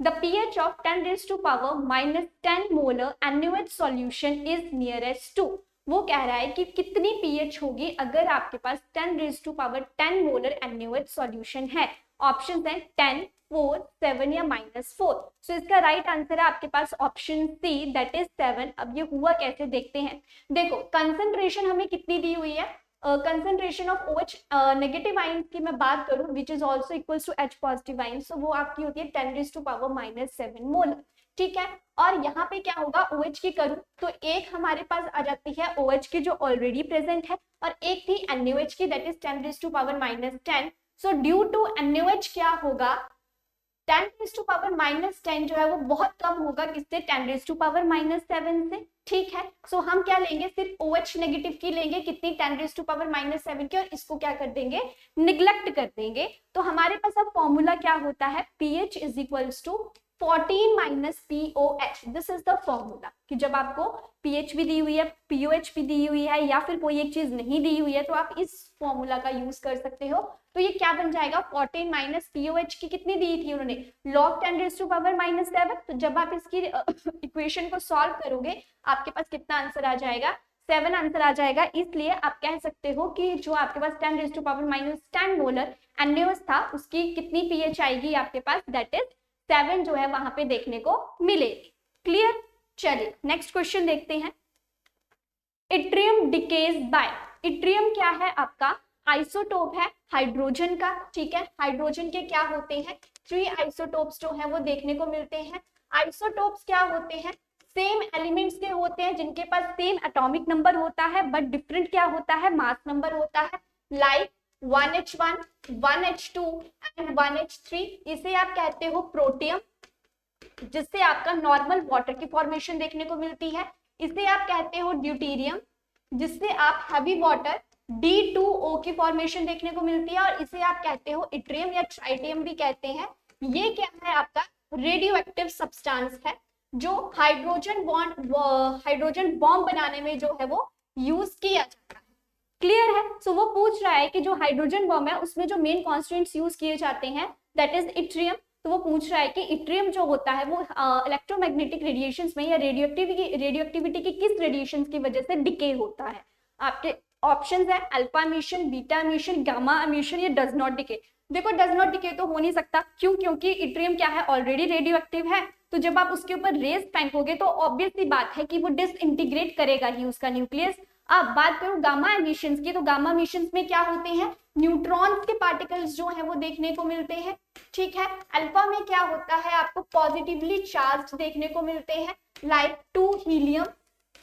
The pH of 10 raised to power minus 10 molar NaOH solution is nearest to। वो कह रहा है कि कितनी pH होगी अगर आपके पास 10 raised to power 10 molar NaOH solution है। ऑप्शन है 10, 4, 7 या -4। सो इसका राइट आंसर है आपके पास ऑप्शन सी, दैट इज 7। अब ये हुआ कैसे देखते हैं। देखो कंसंट्रेशन हमें कितनी दी हुई है, concentration of OH negative ions की मैं बात करूं, which is also equals to H positive ions, तो वो आपकी होती है 10 raised to power -7 मोलर। ठीक है। और यहाँ पे क्या होगा, OH की करूं तो एक हमारे पास आ जाती है OH की जो ऑलरेडी प्रेजेंट है, और एक थी NaOH की, that is 10 raised to power -10। So due to NaOH क्या होगा, 10 raised to power -10 जो है वो बहुत कम होगा किससे, 10 raised to power -7 से। ठीक है। सो हम क्या लेंगे, सिर्फ OH नेगेटिव की लेंगे, कितनी, 10 raised to power -7 की, और इसको क्या कर देंगे, निग्लेक्ट कर देंगे। तो हमारे पास अब फॉर्मूला क्या होता है, pH is equals to 14 - POH। This is the formula, कि जब आपको pH भी दी हुई है, POH भी दी हुई है, या फिर कोई एक चीज नहीं दी हुई है, तो आप इस फॉर्मूला का यूज कर सकते हो। तो ये क्या बन जाएगा, 14 - POH की कितनी दी थी उन्होंने, log 10 raised to power -7। तो जब आप इसकी इक्वेशन को सॉल्व करोगे आपके पास कितना आंसर आ जाएगा, 7 आंसर आ जाएगा। इसलिए आप कह सकते हो कि जो आपके पास 10 raised to power -10 molar NaOH था, उसकी कितनी pH आएगी आपके पास, दैट इज 7 जो है वहां पे देखने को मिलेगी। क्लियर। चलिए नेक्स्ट क्वेश्चन देखते हैं। इट्रियम डिकेज बाय, इट्रियम क्या है आपका, आइसोटोप है हाइड्रोजन का। ठीक है। हाइड्रोजन के क्या होते हैं, 3 आइसोटोप्स जो है वो देखने को मिलते हैं। आइसोटोप्स क्या होते हैं, सेम एलिमेंट्स के होते हैं, जिनके पास सेम एटॉमिक नंबर होता है, बट डिफरेंट क्या होता है, मास नंबर होता है। Like 1H1, 1H2 and 1H3। इसे आप कहते हो प्रोटियम, जिससे आपका नॉर्मल वाटर की फॉर्मेशन देखने को मिलती है। इसे आप कहते हो ड्यूटेरियम, जिससे आप हैवी वाटर D2O की फॉर्मेशन देखने को मिलती है। और इसे आप कहते हो इट्रियम या ट्राइटियम भी कहते हैं। ये क्या है आपका, रेडियो एक्टिव सब्सटेंस है। जो हाइड्रोजन बॉम्ब बनाने में जो है वो यूज किया जाता है। क्लियर है? सो वो पूछ रहा है कि जो हाइड्रोजन बॉम्ब है उसमें जो मेन कॉन्स्टिट्यूएंट्स यूज किए जाते हैं दैट इज इट्रियम। तो वो पूछ रहा है कि इट्रियम जो होता है वो इलेक्ट्रोमैग्नेटिक रेडिएशंस में या रेडियोएक्टिविटी की किस रेडिएशंस की वजह से डिके होता है। आपके ऑप्शंस है alpha emission, beta emission, gamma emission या डज नॉट डिके। देखो डज नॉट डिके तो हो नहीं सकता, क्यों? क्योंकि इट्रियम क्या है, ऑलरेडी रेडियो एक्टिव है। तो जब आप उसके ऊपर रेज फेंकोगे तो ऑब्वियस सी बात है कि वो डिसइंटीग्रेट करेगा ही उसका न्यूक्लियस। अब बात करूं गामा एमिशंस की, तो गामा एमिशंस में क्या होते हैं, न्यूट्रॉन्स के पार्टिकल्स जो है वो देखने को मिलते हैं। ठीक है। अल्फा में क्या होता है, आपको पॉजिटिवली चार्ज देखने को मिलते हैं लाइक 2 हीलियम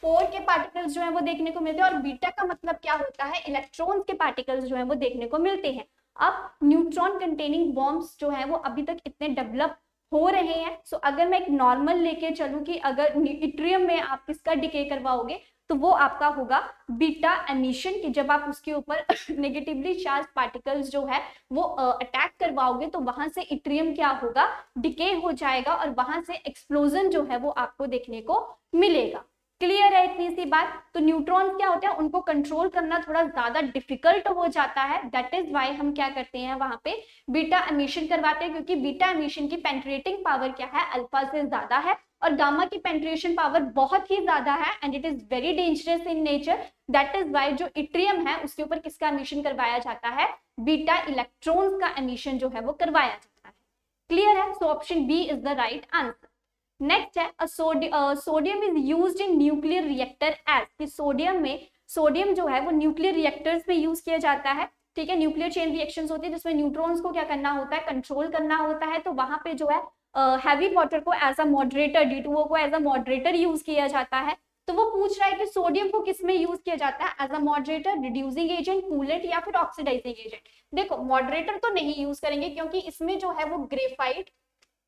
4 के पार्टिकल्स जो है वो देखने को मिलते हैं। और बीटा का मतलब क्या होता है, इलेक्ट्रॉन्स के पार्टिकल्स जो है वो देखने को मिलते हैं। अब न्यूट्रॉन कंटेनिंग बॉम्ब्स जो है वो अभी तक इतने डेवलप हो रहे हैं। सो अगर मैं एक नॉर्मल लेके चलूं कि अगर इट्रियम में आप किसका डिके करवाओगे तो वो आपका होगा बीटा एमिशन, कि जब आप उसके ऊपर नेगेटिवली चार्ज पार्टिकल्स जो है वो अटैक करवाओगे तो वहां से इट्रियम क्या होगा, डिके हो जाएगा और वहां से एक्सप्लोजन जो है वो आपको देखने को मिलेगा। क्लियर है इतनी सी बात? तो न्यूट्रॉन्स क्या होते हैं, उनको कंट्रोल करना थोड़ा ज्यादा डिफिकल्ट हो जाता है। दैट इज वाई हम क्या करते हैं, वहां पे बीटा एमिशन करवाते हैं, क्योंकि बीटा एमिशन की पेंट्रेटिंग पावर क्या है, अल्फा से ज्यादा है। और गामा की पेंट्रेशन पावर बहुत ही ज्यादा है and it is very dangerous in nature. That is why जो इट्रियम है उसके ऊपर किसका एमिशन करवाया जाता है, बीटा इलेक्ट्रॉन्स का एमिशन जो है वो करवाया जाता है। क्लियर है? So option B is the right answer. Next है sodium is used in nuclear reactor as, कि सोडियम जो है वो न्यूक्लियर रिएक्टर्स में यूज किया जाता है। ठीक है। न्यूक्लियर चेन रिएक्शंस होती है जिसमें न्यूट्रॉन्स को क्या करना होता है, कंट्रोल करना होता है। तो वहां पे जो है हैवी वाटर को एज अ मॉडरेटर, D2O को एज अ मॉडरेटर यूज किया जाता है। तो वो पूछ रहा है कि सोडियम को किस में यूज किया जाता है, as a moderator, reducing agent, coolant या फिर ऑक्सीडाइजिंग एजेंट। देखो मॉडरेटर तो नहीं यूज करेंगे क्योंकि इसमें जो है वो ग्रेफाइट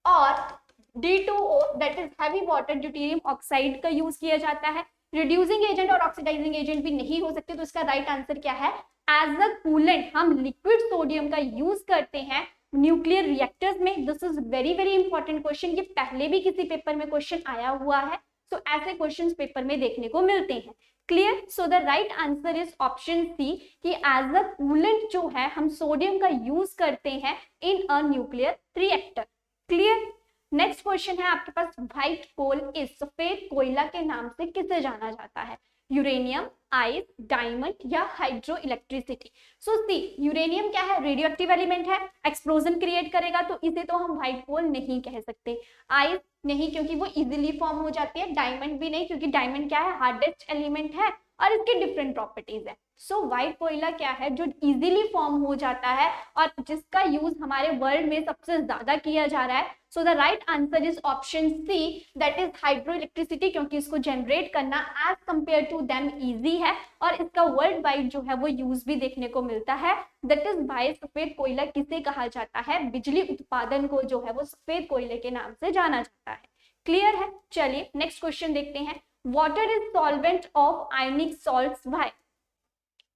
और D2O that is heavy water deuterium oxide का यूज किया जाता है। रिड्यूसिंग एजेंट और ऑक्सीडाइजिंग एजेंट भी नहीं हो सकते। तो इसका राइट आंसर क्या है, एज अ कूलेंट हम लिक्विड सोडियम का यूज करते हैं न्यूक्लियर रिएक्टर्स में। This is very very important question, ये पहले भी किसी पेपर में क्वेश्चन आया हुआ है। तो ऐसे क्वेश्चंस पेपर में देखने को मिलते हैं। Clear? So the right answer is option C, कि एज अ कूलेंट जो है हम सोडियम का यूज करते हैं in a nuclear reactor. Clear? Next question है आपके पास, व्हाइट कोल इज, सफेद कोयला के नाम से किसे जाना जाता है, यूरेनियम, आइस, डायमंड या हाइड्रो इलेक्ट्रिसिटी। सो सी, यूरेनियम क्या है, रेडियो एक्टिव एलिमेंट है, एक्सप्लोजन क्रिएट करेगा, तो इसे तो हम व्हाइट कोल नहीं कह सकते। आइस नहीं क्योंकि वो इजीली फॉर्म हो जाती है, डायमंड भी नहीं क्योंकि डायमंड क्या है, हार्डेस्ट एलिमेंट है और इसके डिफरेंट प्रॉपर्टीज है। सो व्हाइट कोयला क्या है, जो इजीली फॉर्म हो जाता है और जिसका यूज हमारे वर्ल्ड में सबसे ज्यादा किया जा रहा है। So the right answer is option C, that is hydro electricity, क्योंकि इसको जनरेट करना as compare to them easy है और इसका वर्ल्ड वाइड जो है वो यूज भी देखने को मिलता है। दैट इज वाई सफेद कोयला किसे कहा जाता है, बिजली उत्पादन को जो है वो सफेद कोयले के नाम से जाना जाता है। क्लियर है? चलिए नेक्स्ट क्वेश्चन देखते हैं। Water is solvent of ionic salts why,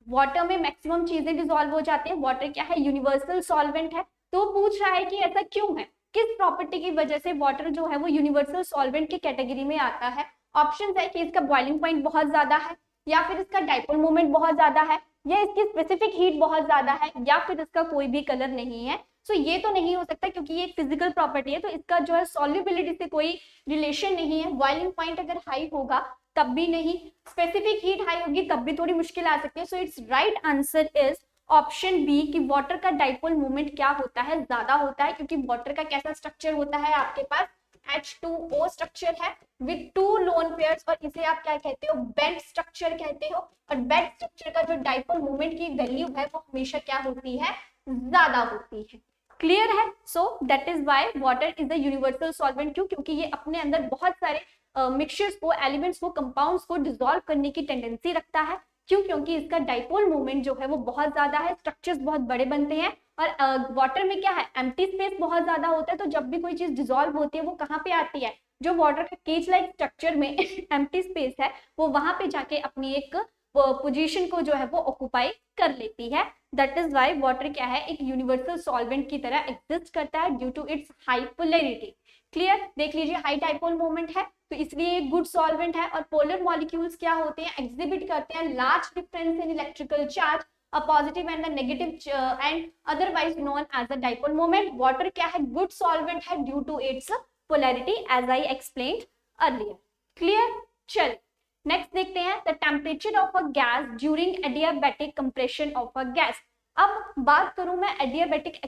water में मैक्सिमम चीजें डिसॉल्व हो जाती है। वाटर क्या है, यूनिवर्सल सॉल्वेंट है। तो पूछ रहा है कि ऐसा क्यों है, किस प्रॉपर्टी की वजह से वाटर जो है वो यूनिवर्सल सॉल्वेंट की कैटेगरी में आता है। ऑप्शन है कि इसका बॉइलिंग पॉइंट बहुत ज्यादा है, या फिर इसका डाइपोल मोमेंट बहुत ज्यादा है, या इसकी स्पेसिफिक हीट बहुत ज्यादा है, या फिर इसका कोई भी कलर नहीं है। सो ये तो नहीं हो सकता क्योंकि ये एक फिजिकल प्रॉपर्टी है, तो इसका जो है सॉल्युबिलिटी से कोई रिलेशन नहीं है। बॉइलिंग पॉइंट अगर हाई होगा तब भी नहीं, स्पेसिफिक हीट हाई होगी तब भी थोड़ी मुश्किल आ सकती है। So its right answer is option B, कि वाटर का डाइपोल मोमेंट क्या होता है, ज्यादा होता है, क्योंकि वाटर का कैसा स्ट्रक्चर होता है, आपके पास H2O स्ट्रक्चर है विद 2 लोन पेयर्स, और इसे आप क्या कहते हो, बेंट स्ट्रक्चर कहते हो। और बेंट स्ट्रक्चर का जो डाइपोल मोमेंट की वैल्यू है वो हमेशा क्या होती है, ज्यादा होती है। क्लियर है? So that is why water is a universal solvent. क्यों? क्योंकि ये अपने अंदर बहुत सारे मिक्सचर्स को, एलिमेंट्स को, कंपाउंड्स को डिसॉल्व करने की टेंडेंसी रखता है। क्यों? क्योंकि इसका डाइपोल मोमेंट जो है वो बहुत ज्यादा है, स्ट्रक्चर्स बहुत बड़े बनते हैं। और वाटर में क्या है, एम्प्टी स्पेस बहुत ज्यादा होता है। तो जब भी कोई चीज डिसॉल्व होती है वो कहाँ पे आती है, जो वाटर का केज लाइक स्ट्रक्चर में एम्प्टी स्पेस है वो वहां पे जाके अपनी एक पोजीशन को जो है वो ऑक्युपाई कर लेती है। दैट इज वाई वाटर क्या है, एक यूनिवर्सल सॉल्वेंट की तरह एग्जिस्ट करता है due to its high polarity. Clear? देख लीजिए, हाई डाइपोल मोमेंट है तो इसलिए गुड सॉल्वेंट है। और पोलर मॉलिक्यूल्स क्या होते हैं, एग्जिबिट करते हैं large difference in electrical charge, a positive and a negative and otherwise known as a dipole moment. Water क्या है, good solvent है due to its polarity as I explained earlier. Clear? चलिए next देखते हैं the temperature of a gas during adiabatic compression of a gas. अब बात करूं मैं adiabatic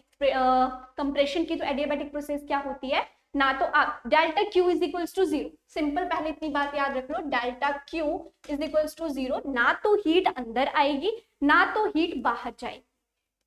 compression की, तो adiabatic प्रोसेस क्या होती है ना, तो आप delta Q is equals to 0, simple पहले इतनी बात याद रख लो, delta Q is equals to 0, ना तो हीट अंदर आएगी ना तो हीट बाहर जाएगी।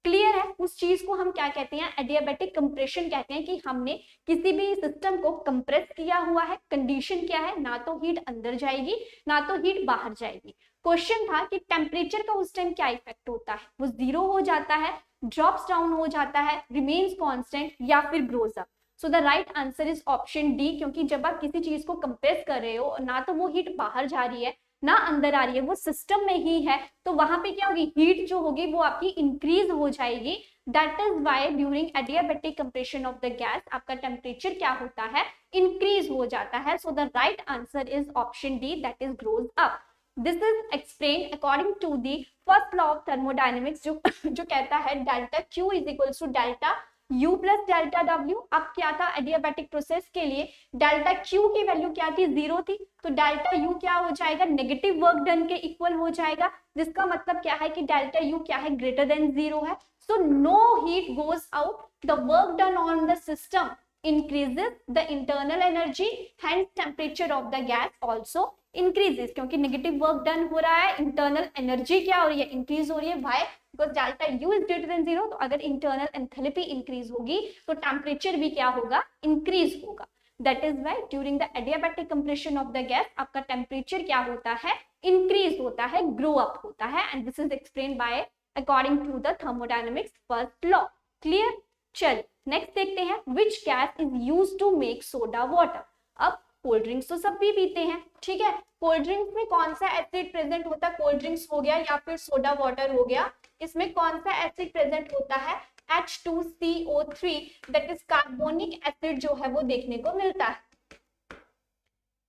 क्लियर है? उस चीज को हम क्या कहते हैं, एडियाबैटिक कंप्रेशन कहते हैं, कि हमने किसी भी सिस्टम को कंप्रेस किया हुआ है, कंडीशन क्या है, ना तो हीट अंदर जाएगी ना तो हीट बाहर जाएगी। क्वेश्चन था कि टेम्परेचर का उस टाइम क्या इफेक्ट होता है, वो 0 हो जाता है, ड्रॉप्स डाउन हो जाता है, रिमेन्स कांस्टेंट, या फिर grows up. So the right answer is option D, क्योंकि जब आप किसी चीज को कंप्रेस कर रहे हो, ना तो वो हीट बाहर जा रही है ना अंदर आ रही है, वो सिस्टम में ही है, तो वहां पे क्या होगी, हीट जो होगी वो आपकी इंक्रीज हो जाएगी। That is why during adiabatic compression of the gas आपका टेम्परेचर क्या होता है, इंक्रीज हो जाता है। So the right answer is option D, that is grows up. This is explain according to the first law of thermodynamics, जो कहता है delta Q is equal to delta U plus delta W। अब क्या था, adiabatic process के लिए delta Q की value क्या थी, 0 थी, तो डेल्टा U क्या हो जाएगा, नेगेटिव वर्क डन के इक्वल हो जाएगा, जिसका मतलब क्या है कि डेल्टा U क्या है, ग्रेटर देन 0 है। So no heat goes out, the work done on the system increases the internal energy, hence temperature of the gas also increases, क्योंकि नेगेटिव वर्क डन हो रहा है, इंटरनल एनर्जी क्या हो रही है, इंक्रीज हो रही है। Why? Because delta U is greater than 0, तो अगर इंटरनल एंथैल्पी इंक्रीज होगी तो टेम्परेचर भी क्या होगा, इंक्रीज होगा। That is why during the adiabatic compression of the gas आपका टेम्परेचर क्या होता है, इंक्रीज होता है, ग्रो अप होता है, and this is explain by according to the thermodynamics first law. Clear? चलिए नेक्स्ट देखते हैं, which gas is used to make soda water. अब कोल्ड ड्रिंक्स तो सब भी पीते हैं, ठीक है, कोल्ड ड्रिंक्स में कौन सा एसिड प्रेजेंट होता है, कोल्ड ड्रिंक्स हो गया या फिर सोडा वाटर हो गया, इसमें कौन सा एसिड प्रेजेंट होता है, H2CO3, that is carbonic acid जो है वो देखने को मिलता है।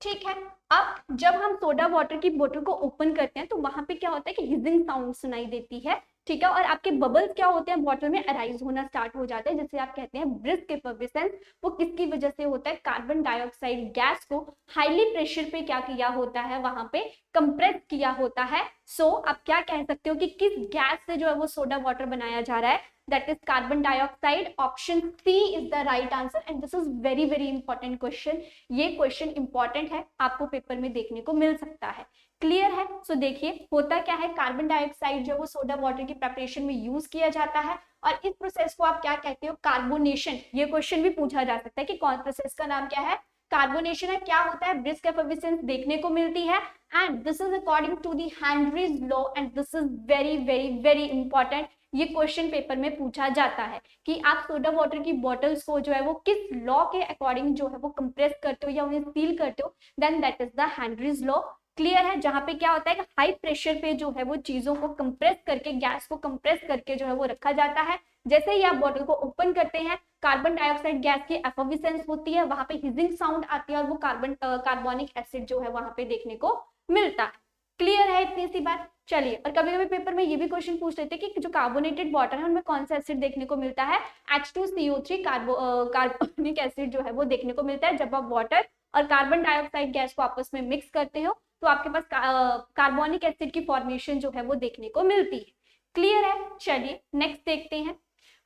ठीक है, अब जब हम सोडा वाटर की बोतल को ओपन करते हैं तो वहां पे क्या होता है कि हिजिंग साउंड सुनाई देती है, ठीक है, और आपके बबल्स क्या होते हैं, बॉटल में अराइज होना स्टार्ट हो जाते हैं, जिसे आप कहते हैं ब्रिस्क एफर्वेसेंस। वो किसकी वजह से होता है, कार्बन डाइऑक्साइड गैस को हाईली प्रेशर पे क्या किया होता है, वहां पे कंप्रेस किया होता है। सो आप क्या कह सकते हो कि किस गैस से जो है वो सोडा वाटर बनाया जा रहा है, that is carbon dioxide. Option C is the right answer, and this is very very important question. ये क्वेश्चन इंपॉर्टेंट है, आपको पेपर में देखने को मिल सकता है। क्लियर है? सो देखिए होता क्या है, कार्बन डाइऑक्साइड जो वो सोडा वाटर की प्रिपरेशन में यूज किया जाता है, और इस प्रोसेस को आप क्या कहते हो, कार्बोनेशन। ये क्वेश्चन भी पूछा जा सकता है कि कौन प्रोसेस का नाम क्या है, कार्बोनेशन है। क्या होता है, ब्रिस्क एफर्वेसेंस देखने को मिलती है, and this is according to the Henry's law, and this is very very very important. ये क्वेश्चन पेपर में पूछा जाता है कि आप सोडा वाटर की बॉटल्स को जो है वो किस लॉ के अकॉर्डिंग जो है वो कंप्रेस करते हो या उन्हें सील करते हो, then that is the Henry's law. Clear है? जहां पे क्या होता है कि हाई प्रेशर पे जो है वो चीजों को कंप्रेस करके, गैस को कंप्रेस करके जो है वो रखा जाता है। जैसे ही आप बॉटल को ओपन करते हैं, कार्बन डाइऑक्साइड गैस की एफर्वेसेंस होती है, वहां पे हिजिंग साउंड आती है, और वो कार्बोनिक एसिड जो है वहां पे देखने को मिलता है। क्लियर है इतनी सी बात? चलिए, और कभी कभी पेपर में ये भी क्वेश्चन पूछ लेते हैं कि जो कार्बोनेटेड वाटर है उनमें कौन सा एसिड देखने को मिलता है, H2CO3 कार्बोनिक एसिड जो है वो देखने को मिलता है। जब आप वाटर और कार्बन डाइऑक्साइड गैस को आपस में मिक्स करते हो तो आपके पास कार्बोनिक एसिड की फॉर्मेशन जो है वो देखने को मिलती है। क्लियर है? चलिए नेक्स्ट देखते हैं,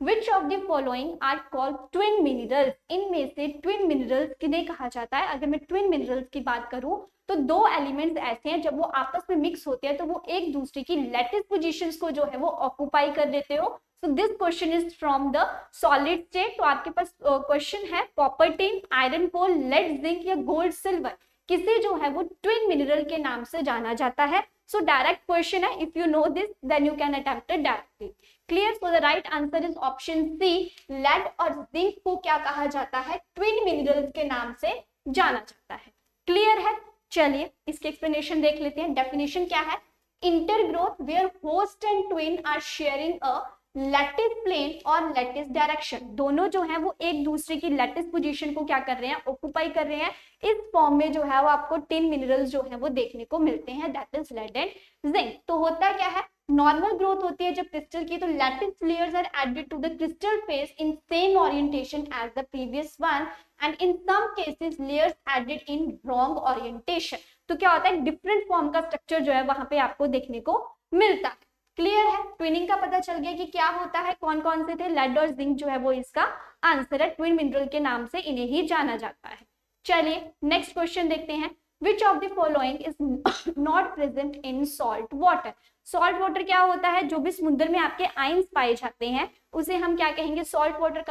Which of the following are called twin minerals? इनमें से ट्विन मिनरल्स किन्हें कहा जाता है? अगर मैं ट्विन मिनरल्स की बात करूं तो दो एलिमेंट्स ऐसे हैं जब वो आपस में मिक्स होते हैं तो वो एक दूसरे की लैटिस पोजीशंस को जो है वो ऑक्यूपाई कर लेते हो। So this question is from the solid state. तो आपके पास क्वेश्चन है कॉपर टिन, आयरन कोल, लेड जिंक या गोल्ड सिल्वर, किसे जो है वो ट्विन मिनरल के नाम से जाना जाता है। सो डायरेक्ट क्वेश्चन है, if you know this then you can attempt it directly. Clear? So the right answer is option C, lead और जिंक को क्या कहा जाता है, ट्विन मिनरल्स के नाम से जाना जाता है। क्लियर है? चलिए इसके एक्सप्लेनेशन देख लेते हैं। डेफिनेशन क्या है, intergrowth where host and twin are sharing a lattice plane और लैटिस डायरेक्शन, दोनों जो है वो एक दूसरे की लैटिस पोजीशन को क्या कर रहे हैं, ऑक्यूपाई कर रहे हैं। इस फॉर्म में जो है वो आपको टिन मिनरल्स जो है वो देखने को मिलते हैं, that is lead and zinc. तो होता क्या है, नॉर्मल ग्रोथ होती है जब क्रिस्टल की, तो lattice layers are added to the crystal face in same orientation as the previous one, and in some cases layers added in wrong orientation. तो क्या होता है, डिफरेंट फॉर्म का स्ट्रक्चर जो है वहां पे आपको देखने को मिलता है। क्लियर है, ट्विनिंग का पता चल गया कि क्या होता है, कौन कौन से थे, लेड और जिंक जो है वो इसका आंसर है, ट्विन मिनरल के नाम से इन्हें ही जाना जाता है। चलिए नेक्स्ट क्वेश्चन देखते हैं, which of the following is not present in salt water. Salt water क्या होता है, जो भी समुद्र में आपके आयंस पाए जाते हैं उसे हम क्या कहेंगे, सॉल्ट वाटर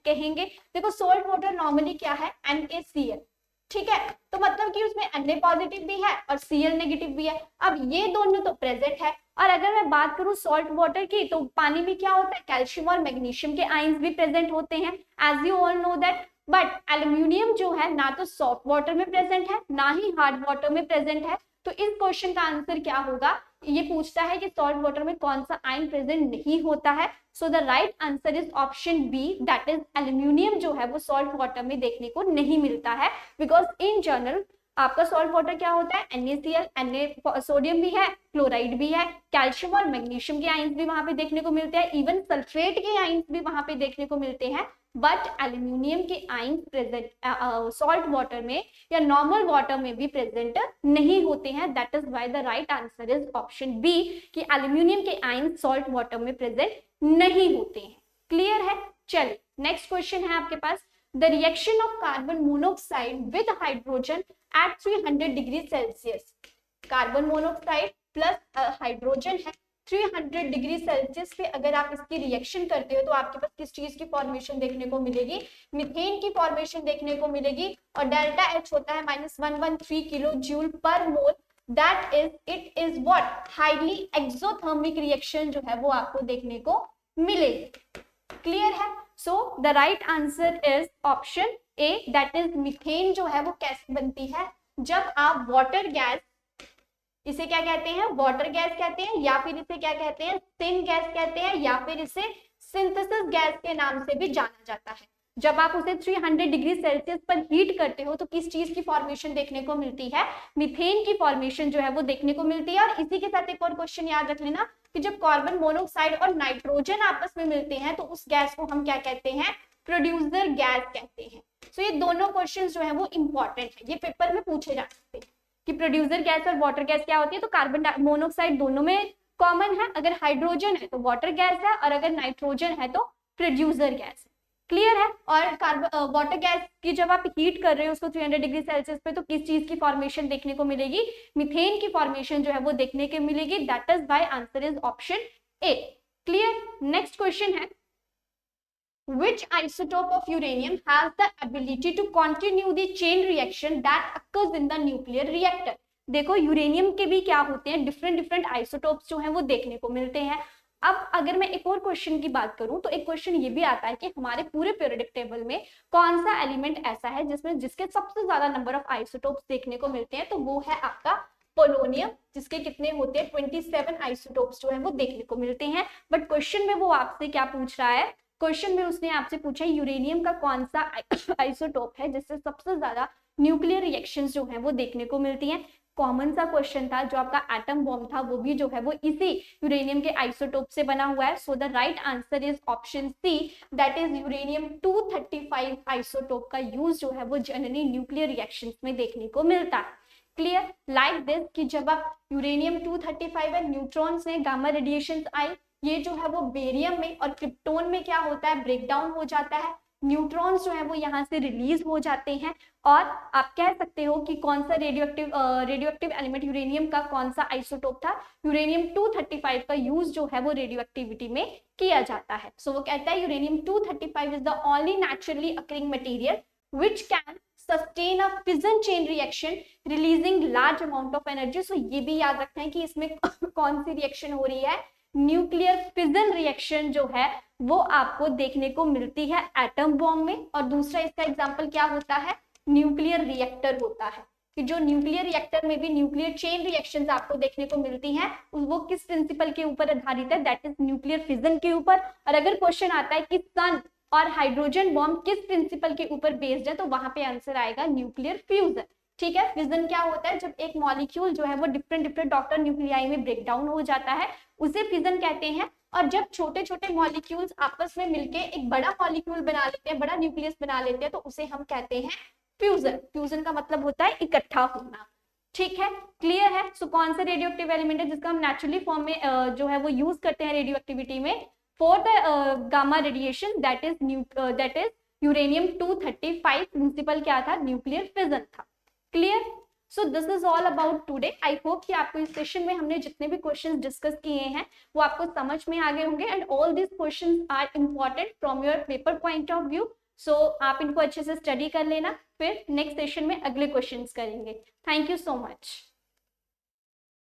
कहेंगे। देखो सॉल्ट वाटर नॉर्मली क्या है, NaCl, ठीक है, तो मतलब कि उसमें Na पॉजिटिव भी है और Cl नेगेटिव भी है। अब ये दोनों तो प्रेजेंट है, और अगर मैं बात करूं सॉल्ट वाटर की, तो पानी में क्या होता है, कैल्शियम और मैग्नीशियम के आयंस भी प्रेजेंट होते हैं, as you all know that. But aluminium जो है ना तो सॉफ्ट वाटर में प्रेजेंट है ना ही हार्ड वाटर में प्रेजेंट है। तो इस क्वेश्चन का आंसर क्या होगा, ये पूछता है कि सॉल्ट वाटर में कौन सा आयन प्रेजेंट नहीं होता है। So the right answer is option B, that is aluminium जो है वो सॉल्ट वाटर में देखने को नहीं मिलता है, बिकॉज इन जनरल आपका सॉल्ट वाटर क्या होता है, NaCl, सोडियम भी है, क्लोराइड भी है, कैल्शियम और मैग्नीशियम के आयंस भी वहां पे देखने को मिलते हैं, इवन सल्फेट के आयंस भी वहां पे देखने को मिलते हैं। बट एल्यूमिनियम के आयंस प्रेजेंट सॉल्ट वाटर में या नॉर्मल वाटर में भी प्रेजेंट नहीं होते हैं, that is why the right answer is option B, कि एल्यूमिनियम के आयंस सॉल्ट वाटर में प्रेजेंट नहीं होते हैं। क्लियर है, चलिए नेक्स्ट क्वेश्चन है आपके पास, the reaction of carbon monoxide with hydrogen at 300 degree Celsius. Carbon monoxide plus hydrogen है, 300 डिग्री सेल्सियस पे अगर आप इसकी रिएक्शन करते हो तो आपके पास किस चीज की फॉर्मेशन देखने को मिलेगी, मीथेन की फॉर्मेशन देखने को मिलेगी, और डेल्टा H होता है -113 किलो जूल पर मोल, that is it is what, highly exothermic reaction जो है वो आपको देखने को मिलेगी। क्लियर है, so the right answer is option A, that is methane जो है वो कैसे बनती है, जब आप वाटर गैस, इसे क्या कहते हैं, वाटर गैस कहते हैं, या फिर इसे क्या कहते हैं, सिन गैस कहते हैं, या फिर इसे सिंथेसिस गैस के नाम से भी जाना जाता है। जब आप उसे 300 डिग्री सेल्सियस पर हीट करते हो तो किस चीज की फॉर्मेशन देखने को मिलती है, मीथेन की फॉर्मेशन जो है वो देखने को मिलती है। और इसी के साथ एक और क्वेश्चन याद रख लेना कि जब कार्बन मोनोऑक्साइड और नाइट्रोजन आपस में मिलते हैं तो उस गैस को हम क्या कहते हैं, प्रोड्यूसर गैस कहते हैं। सो ये दोनों क्वेश्चन जो है वो इंपॉर्टेंट है, ये पेपर में पूछे जा सकते हैं कि प्रोड्यूसर गैस और वाटर गैस क्या होती है। तो कार्बन मोनोऑक्साइड दोनों में कॉमन है, अगर हाइड्रोजन है तो वाटर गैस है, और अगर नाइट्रोजन है तो प्रोड्यूसर गैस है। क्लियर है, और कार्बन वाटर गैस की जब आप हीट कर रहे हो उसको 300 डिग्री सेल्सियस पे, तो किस चीज की फॉर्मेशन देखने को मिलेगी, मीथेन की फॉर्मेशन जो है वो देखने को मिलेगी, that is why answer is option A. Clear, next question है, which isotope of uranium has the ability to continue the chain reaction that occurs in the nuclear reactor। देखो यूरेनियम के भी क्या होते हैं, डिफरेंट आइसोटोप्स जो हैं वो देखने को मिलते हैं। अब अगर मैं एक और क्वेश्चन की बात करूं तो एक क्वेश्चन ये भी आता है कि हमारे पूरे पीरियोडिक टेबल में कौन सा एलिमेंट ऐसा है जिसके सबसे ज्यादा नंबर ऑफ आइसोटोप्स देखने को मिलते हैं, तो वो है आपका पोलोनियम, जिसके कितने होते हैं, 27 आइसोटोप्स जो है वो देखने को मिलते हैं। बट क्वेश्चन में वो आपसे क्या पूछ रहा है, क्वेश्चन में उसने आपसे पूछा यूरेनियम का कौन सा आइसोटोप है जिससे सबसे ज्यादा न्यूक्लियर रिएक्शंस जो हैं वो देखने को मिलती हैं। कॉमन सा क्वेश्चन था, जो आपका एटम बॉम्ब था वो भी जो है वो इसी यूरेनियम के आइसोटोप से बना हुआ है। So the right answer is option C, that is uranium 235 isotope का यूज जो है वो जनरली न्यूक्लियर रिएक्शंस में देखने को मिलता है। क्लियर, लाइक दिस कि जब आप यूरेनियम 235 है, न्यूट्रॉन्स ने गामा रेडिएशन आई, ये जो है वो बेरियम में और क्रिप्टोन में क्या होता है, ब्रेकडाउन हो जाता है, न्यूट्रॉन्स जो है वो यहाँ से रिलीज हो जाते हैं। और आप कह सकते हो कि कौन सा रेडियोएक्टिव एलिमेंट यूरेनियम का कौन सा आइसोटोप था, यूरेनियम 235 का यूज जो है वो रेडियो एक्टिविटी में किया जाता है। सो वो कहता है uranium 235 is the only naturally occurring material which can sustain a fission chain reaction releasing large amount of energy. So ये भी याद रखना है कि इसमें कौन सी रिएक्शन हो रही है, न्यूक्लियर फिजन रिएक्शन जो है वो आपको देखने को मिलती है एटम बॉम्ब में। और दूसरा इसका एग्जांपल क्या होता है, न्यूक्लियर रिएक्टर होता है, कि जो न्यूक्लियर रिएक्टर में भी न्यूक्लियर चेन रिएक्शंस आपको देखने को मिलती हैं वो किस प्रिंसिपल के ऊपर आधारित है, दैट इज न्यूक्लियर फिजन के ऊपर। और अगर क्वेश्चन आता है कि सन और हाइड्रोजन बॉम्ब किस प्रिंसिपल के ऊपर बेस्ड है, तो वहां पे आंसर आएगा न्यूक्लियर फ्यूजन। ठीक है, फिजन क्या होता है, जब एक मॉलिक्यूल जो है वो डिफरेंट डिफरेंट डॉटर न्यूक्लियाई में ब्रेक डाउन हो जाता है, उसे फिजन कहते हैं। और जब छोटे छोटे मॉलिक्यूल्स आपस में मिलके एक बड़ा मॉलिक्यूल बना लेते हैं, बड़ा न्यूक्लियस बना लेते हैं, तो उसे हम कहते हैं फ्यूजन। फ्यूजन का मतलब होता है इकट्ठा होना। ठीक है, क्लियर है। सो कौन सा रेडियो एक्टिव एलिमेंट है जिसका हम नेचुरली फॉर्म में जो है वो यूज करते हैं रेडियो एक्टिविटी में for the gamma radiation, that is uranium 235। Principle क्या था, न्यूक्लियर फिजन था। Clear. So this is all about today. I hope कि आपको इस सेशन में हमने जितने भी क्वेश्चंस डिस्कस किए हैं वो आपको समझ में आ गए होंगे, and all this questions are important from your paper point of view. So आप इनको अच्छे से स्टडी कर लेना, फिर नेक्स्ट सेशन में अगले क्वेश्चंस करेंगे। Thank you so much.